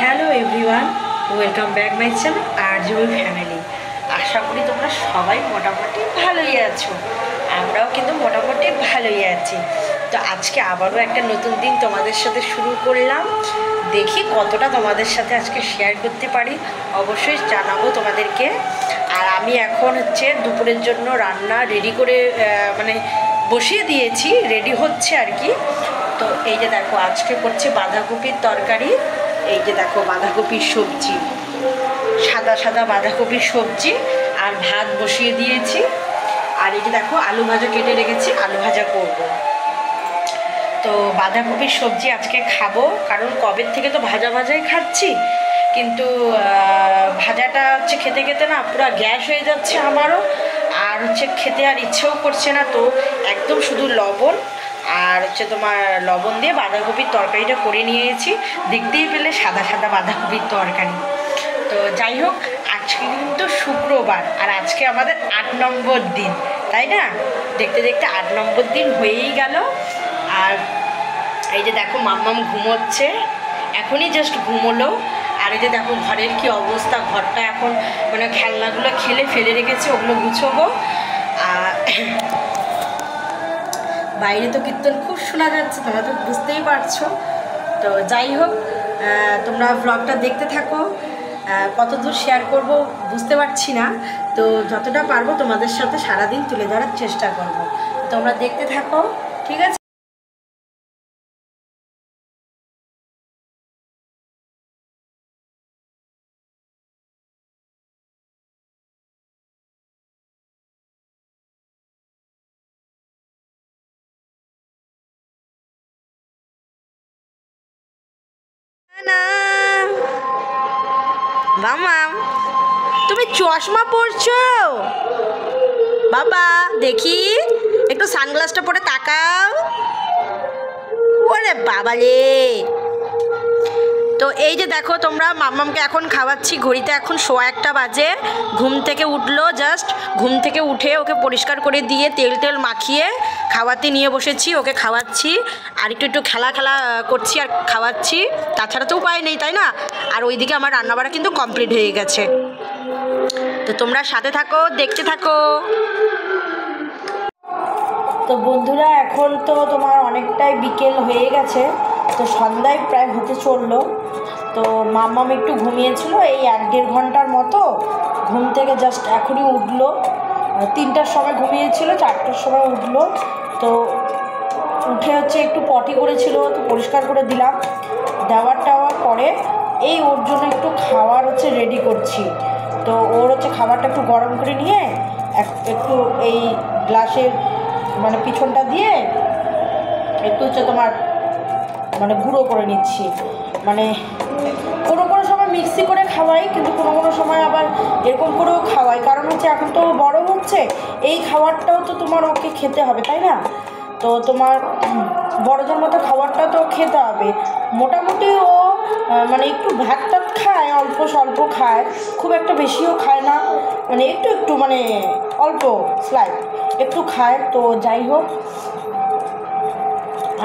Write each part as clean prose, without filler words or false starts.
Hello everyone, welcome back my channel Arjul family. আশা করি তোমরা সবাই মোটামুটি ভালোই আছো, আমরাও কিন্তু মোটামুটি ভালোই আছি। তো আজকে আবারও একটা নতুন দিন তোমাদের সাথে শুরু করলাম। দেখি কতটা তোমাদের সাথে আজকে শেয়ার করতে পারি, অবশ্যই জানাবো তোমাদেরকে। আর আমি এখন দুপুরের জন্য রান্না রেডি করে বসিয়ে দিয়েছি, রেডি হচ্ছে আর কি। তো এই যে দেখো, আজকে করছে বাঁধাকপির তরকারি। এই যে দেখো, বাঁধাকপির সবজি, সাদা সাদা বাঁধাকপির সবজি, আর ভাত বসিয়ে দিয়েছি। আর এই যে দেখো, আলু ভাজা কেটে রেখেছি, আলু ভাজা করব। তো বাঁধাকপির সবজি আজকে খাবো, কারণ কবের থেকে তো ভাজা ভাজাই খাচ্ছি, কিন্তু ভাজাটা খেতে খেতে না পুরো গ্যাস হয়ে যাচ্ছে আমারও। আর খেতে আর ইচ্ছেও করছে না। তো একদম শুধু লবণ আর তোমার লবণ দিয়ে বাঁধাকপির তরকারিটা করে নিয়েছি। দেখতেই পেলে সাদা সাদা বাঁধাকপির তরকারি। তো যাই হোক, আজকে কিন্তু শুক্রবার, আর আজকে আমাদের 8 নম্বর দিন, তাই না? দেখতে দেখতে 8 নম্বর দিন হয়েই গেল। আর এই যে দেখো, মাম্মাম ঘুমোচ্ছে, এখনই জাস্ট ঘুমোলো। আর এই যে দেখো, ঘরের কি অবস্থা, ঘরটা এখন খেলনাগুলো খেলে ফেলে রেখেছে, ওগুলো গুছোবো। আর বাইরে তো কীর্তন খুব শোনা যাচ্ছে, তোমরা তো বুঝতেই পারছো। তো যাই হোক, তোমরা ব্লগটা দেখতে থাকো। কতদূর শেয়ার করব বুঝতে পারছি না, তো যতটা পারবো তোমাদের সাথে সারাদিন তুলে ধরার চেষ্টা করব। তোমরা দেখতে থাকো, ঠিক আছে? না মামাম, তুমি চশমা পরছো? বাবা দেখি, একটু সানগ্লাসটা পরে তাকাও। ওরে বাবা রে! তো এই যে দেখো, তোমরা মাম্মামকে এখন খাওয়াচ্ছি। ঘড়িতে এখন 1:15 বাজে। ঘুম থেকে উঠলো জাস্ট, ঘুম থেকে উঠে ওকে পরিষ্কার করে দিয়ে তেল টেল মাখিয়ে খাওয়াতে নিয়ে বসেছি, ওকে খাওয়াচ্ছি। আর একটু খেলা করছি আর খাওয়াচ্ছি, তাছাড়া তো উপায় নেই, তাই না? আর ওইদিকে আমার রান্নাবাড়া কিন্তু কমপ্লিট হয়ে গেছে। তো তোমরা সাথে থাকো, দেখতে থাকো। তো বন্ধুরা, এখন তো তোমার অনেকটাই বিকেল হয়ে গেছে, তো সন্ধ্যায় প্রায় হতে চললো। তো মাম্মাম একটু ঘুমিয়েছিল এই 1-1.5 ঘন্টার মতো। ঘুম থেকে জাস্ট এখনই উঠলো। 3টার সময় ঘুমিয়েছিল, 4টার সময় উঠলো। তো উঠে একটু পটি করেছিল, তো পরিষ্কার করে দিলাম। দেওয়ার পরে এই ওর জন্য একটু খাবার রেডি করছি। তো ওর খাবারটা একটু গরম করে নিয়ে একটু এই গ্লাসের পিছনটা দিয়ে একটু তোমার গুঁড়ো করে নিচ্ছি। কোনো সময় মিক্সি করে খাওয়াই, কিন্তু কোনো সময় আবার এরকম করেও খাওয়াই। কারণ এখন তো বড় হচ্ছে, এই খাবারটাও তো তোমার ওকে খেতে হবে, তাই না? তো তোমার বড়দের মতো খাবারটাও তো খেতে হবে। মোটামুটি ও একটু ভাত টাত খায়, অল্প স্বল্প খায়, খুব একটা বেশিও খায় না, একটু অল্প স্লাইড একটু খায়। তো যাই হোক,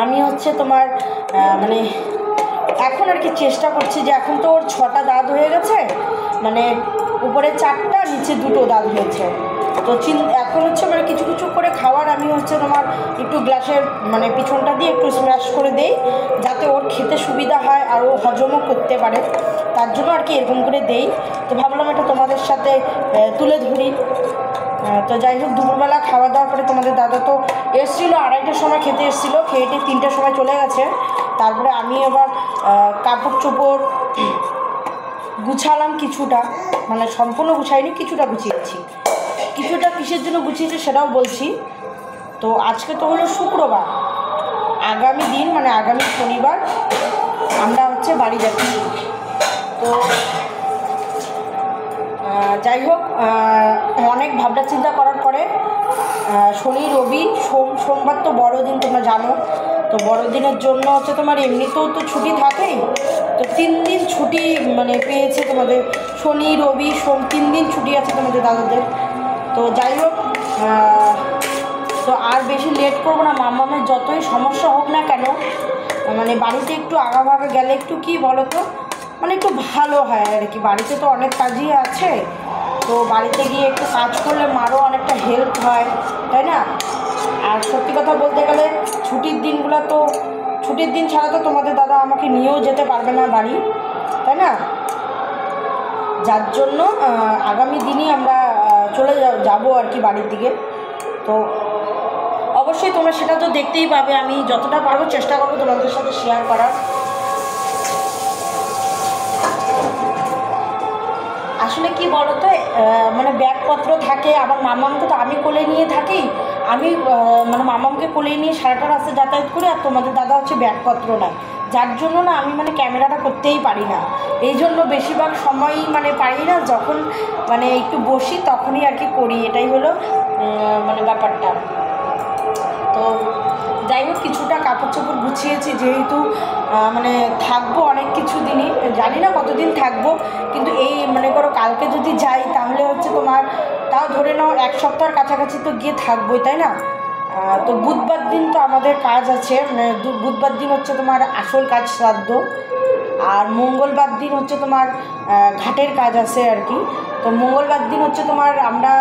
আমি তোমার এখন আর কি চেষ্টা করছি যে, এখন তো ওর 6টা দাঁত হয়ে গেছে, উপরে 4টা, নিচে 2টো দাঁত হয়েছে। তো এখন কিছু কিছু করে খাওয়ার আমি তোমার একটু গ্লাসের পিছনটা দিয়ে একটু স্ম্যাশ করে দেই, যাতে ওর খেতে সুবিধা হয় আর ও হজমও করতে পারে, তার জন্য আর কি এরকম করে দেই। তো ভাবলাম এটা তোমাদের সাথে তুলে ধরি। তো যাই হোক, দুপুরবেলা খাওয়া দাওয়ার পরে তোমাদের দাদা তো এসেছিলো, 2:30টার সময় খেতে এসেছিলো, খেয়ে 3টার সময় চলে গেছে। তারপরে আমি এবার কাপড় চোপড় গুছালাম কিছুটা, সম্পূর্ণ গুছাইনি, কিছুটা গুছিয়েছি। কিছুটা কিসের জন্য গুছিয়েছি সেটাও বলছি। তো আজকে তো হলো শুক্রবার, আগামী দিন আগামী শনিবার আমরা বাড়ি যাচ্ছি। তো যাই হোক, অনেক ভাবনা চিন্তা করার পরে শনি রবি সোমবার তো বড়দিন, তোমরা জানো। তো বড়দিনের জন্য তোমার এমনিতেও তো ছুটি থাকেই, তো 3 দিন ছুটি পেয়েছে তোমাদের, শনি রবি সোম 3 দিন ছুটি আছে তোমাদের দাদাদের। তো যাই হোক, তো আর বেশি লেট করবো না। মাম্মামের যতই সমস্যা হোক না কেন, বাড়িতে একটু আগাভাগা গেলে একটু কি বলো তো, মানে একটু ভালো হয় আর কি। বাড়িতে তো অনেক কাজই আছে, তো বাড়িতে গিয়ে একটু কাজ করলে মারও অনেকটা হেল্প হয়, তাই না? আর সত্যি কথা বলতে গেলে ছুটির দিনগুলো তো, ছুটির দিন ছাড়া তো তোমাদের দাদা আমাকে নিয়েও যেতে পারবে না বাড়ি, তাই না? যার জন্য আগামী দিনই আমরা চলে যাবো আর কি বাড়ির দিকে। তো অবশ্যই তোমরা সেটা তো দেখতেই পাবে, আমি যতটা পারবো চেষ্টা করবো তোমাদের সাথে শেয়ার করার। আসলে কি বলো তো, মানে ব্যাগপত্র থাকে, আবার মামামকে তো আমি কোলে নিয়ে থাকি, আমি মানে মামামকে কোলে নিয়ে সারাটা রাস্তা যাতায়াত করি, আর তোমাদের দাদা হচ্ছে ব্যাগপত্র নেয়, যার জন্য না আমি মানে ক্যামেরাটা করতেই পারি না। এই জন্য বেশিরভাগ সময়ই মানে পারি না, যখন মানে একটু বসি তখনই আর কি করি, এটাই হলো মানে ব্যাপারটা। তো যাই হোক, কিছুটা কাপড় চোপড় গুছিয়েছি, যেহেতু মানে থাকবো অনেক কিছু দিনই, জানি না কতদিন থাকবো, কিন্তু এই মনে করো কালকে যদি যাই তাহলে হচ্ছে তোমার তাও ধরে নাও 1 সপ্তাহের কাছাকাছি তো গিয়ে থাকবোই, তাই না? তো বুধবার দিন তো আমাদের কাজ আছে, মানে বুধবার দিন হচ্ছে তোমার আসল কাজ, শ্রাদ্ধ, আর মঙ্গলবার দিন হচ্ছে তোমার ঘাটের কাজ আছে আর কি। তো মঙ্গলবার দিন হচ্ছে তোমার আমরা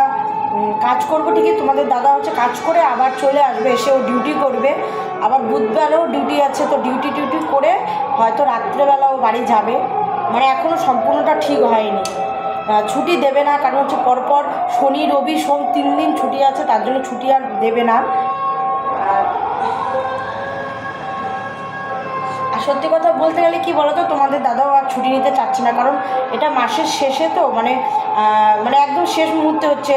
কাজ করবো ঠিকই, তোমাদের দাদা হচ্ছে কাজ করে আবার চলে আসবে, এসে ও ডিউটি করবে, আবার বুধবারেও ডিউটি আছে, তো ডিউটি করে হয়তো রাত্রেবেলা ও বাড়ি যাবে, মানে এখনও সম্পূর্ণটা ঠিক হয়নি। ছুটি দেবে না, কারণ হচ্ছে পরপর শনি রবি সোম 3 দিন ছুটি আছে, তার জন্য ছুটি আর দেবে না। আর সত্যি কথা বলতে গেলে কি বলো তো, তোমাদের দাদাও আর ছুটি নিতে চাচ্ছে না, কারণ এটা মাসের শেষে তো, মানে মানে একদম শেষ মুহূর্তে হচ্ছে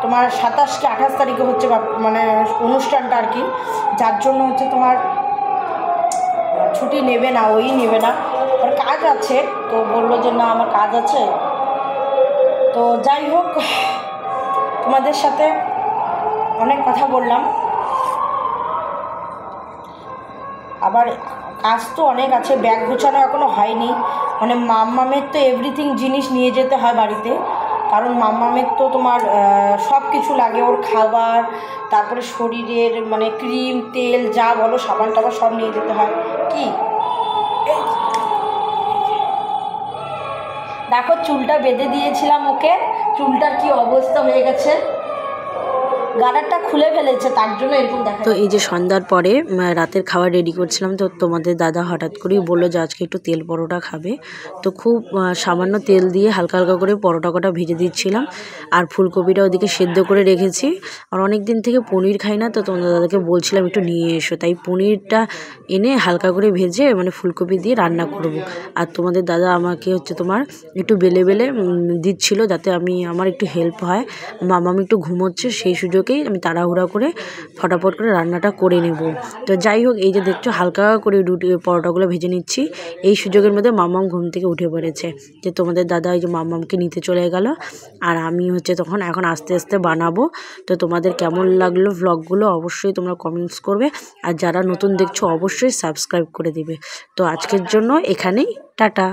তোমার 27 কি 28 তারিখে হচ্ছে মানে অনুষ্ঠানটা আর কি, যার জন্য হচ্ছে তোমার ছুটি নেবে না, ওই নেবে না, ওর কাজ আছে, তো বললো যে না আমার কাজ আছে। তো যাই হোক, তোমাদের সাথে অনেক কথা বললাম, আবার কাজ তো অনেক আছে, ব্যাগ গোছানো এখনও হয়নি, মানে মাম্মামের তো এভরিথিং জিনিস নিয়ে যেতে হয় বাড়িতে, কারণ মাম্মামের তো তোমার সব কিছু লাগে, ওর খাবার, তারপরে শরীরের মানে ক্রিম তেল যা বলো, সাবান টাবান সব নিয়ে যেতে হয়। কি দেখো, চুলটা বেঁধে দিয়েছিলাম ওকে, চুলটার কি অবস্থা হয়ে গেছে, গাডারটা খুলে ফেলেছে, তার জন্য এরকম দেখা। তো এই যে সন্ধ্যার পরে রাতের খাবার রেডি করছিলাম, তো তোমাদের দাদা হঠাৎ করেই বললো যে আজকে একটু তেল পরোটা খাবে, তো খুব সামান্য তেল দিয়ে হালকা হালকা করে পরোটা কটা ভেজে দিচ্ছিলাম, আর ফুলকপিটা ওদিকে সেদ্ধ করে রেখেছি, আর অনেক দিন থেকে পনির খাই না, তো তোমাদের দাদাকে বলছিলাম একটু নিয়ে এসো, তাই পনিরটা এনে হালকা করে ভেজে মানে ফুলকপি দিয়ে রান্না করব। আর তোমাদের দাদা আমাকে হচ্ছে তোমার একটু বেলে বেলে দিচ্ছিল, যাতে আমার একটু হেল্প হয়, মামাম একটু ঘুমোচ্ছে, সেই সুযোগেই আমি তাড়াহুড়া করে ফটাফট করে রান্নাটা করে নেব। তো যাই হোক, এই যে দেখছো হালকা করে পরোটাগুলো ভেজে নিচ্ছি, এই সুযোগের মধ্যে মামাম ঘুম থেকে উঠে পড়েছে, যে তোমাদের দাদা এই যে মামামকে নিতে চলে গেল, আর আমি হচ্ছে তখন এখন আস্তে আস্তে বানাবো। তো তোমাদের কেমন লাগলো ভ্লগগুলো অবশ্যই তোমরা কমেন্টস করবে, আর যারা নতুন দেখছো অবশ্যই সাবস্ক্রাইব করে দিবে। তো আজকের জন্য এখানেই টাটা।